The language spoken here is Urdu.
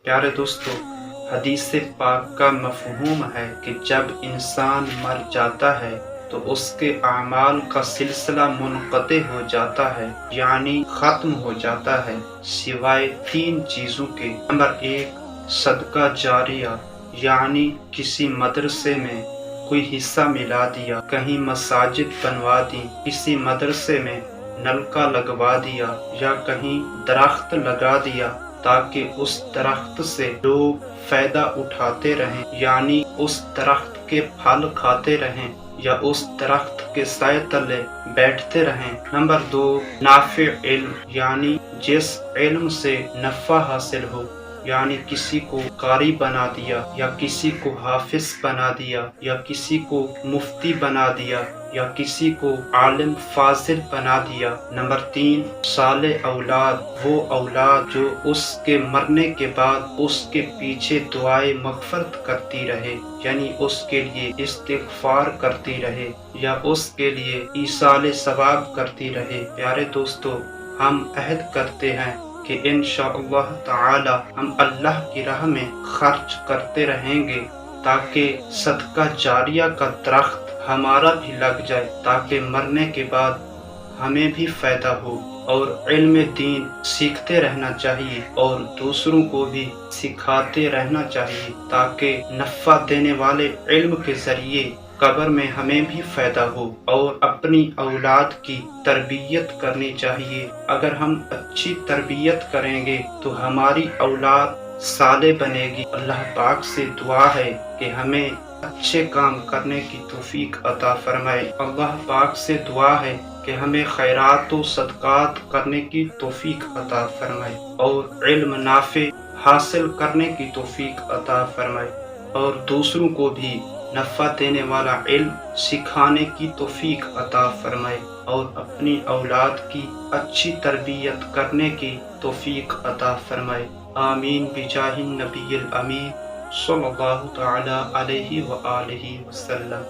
پیارے دوستو، حدیث پاک کا مفہوم ہے کہ جب انسان مر جاتا ہے تو اس کے اعمال کا سلسلہ منقطع ہو جاتا ہے، یعنی ختم ہو جاتا ہے، سوائے 3 چیزوں کے۔ نمبر 1، صدقہ جاریہ، یعنی کسی مدرسے میں کوئی حصہ ملا دیا، کہیں مساجد بنوا دی، کسی مدرسے میں نلکا لگوا دیا یا کہیں درخت لگا دیا تاکہ اس درخت سے لوگ فائدہ اٹھاتے رہیں، یعنی اس درخت کے پھل کھاتے رہیں یا اس درخت کے سائے تلے بیٹھتے رہیں۔ نمبر 2، نافع علم، یعنی جس علم سے نفع حاصل ہو، یعنی کسی کو قاری بنا دیا یا کسی کو حافظ بنا دیا یا کسی کو مفتی بنا دیا یا کسی کو عالم فاضل بنا دیا۔ نمبر 3، صالح اولاد، وہ اولاد جو اس کے مرنے کے بعد اس کے پیچھے دعائے مغفرت کرتی رہے، یعنی اس کے لیے استغفار کرتی رہے یا اس کے لیے ایصال ثواب کرتی رہے۔ پیارے دوستو، ہم عہد کرتے ہیں کہ انشاءاللہ تعالی ہم اللہ کی راہ میں خرچ کرتے رہیں گے تاکہ صدقہ جاریہ کا درخت ہمارا بھی لگ جائے، تاکہ مرنے کے بعد ہمیں بھی فائدہ ہو۔ اور علم دین سیکھتے رہنا چاہیے اور دوسروں کو بھی سکھاتے رہنا چاہیے تاکہ نفع دینے والے علم کے ذریعے قبر میں ہمیں بھی فائدہ ہو۔ اور اپنی اولاد کی تربیت کرنی چاہیے۔ اگر ہم اچھی تربیت کریں گے تو ہماری اولاد صالح بنے گی۔ اللہ پاک سے دعا ہے کہ ہمیں اچھے کام کرنے کی توفیق عطا فرمائے۔ اللہ پاک سے دعا ہے کہ ہمیں خیرات و صدقات کرنے کی توفیق عطا فرمائے اور علم نافع حاصل کرنے کی توفیق عطا فرمائے اور دوسروں کو بھی نفع دینے والا علم سکھانے کی توفیق عطا فرمائے اور اپنی اولاد کی اچھی تربیت کرنے کی توفیق عطا فرمائے۔ آمین بجاہ النبی الامین صلی اللہ تعالی علیہ وآلہ وسلم۔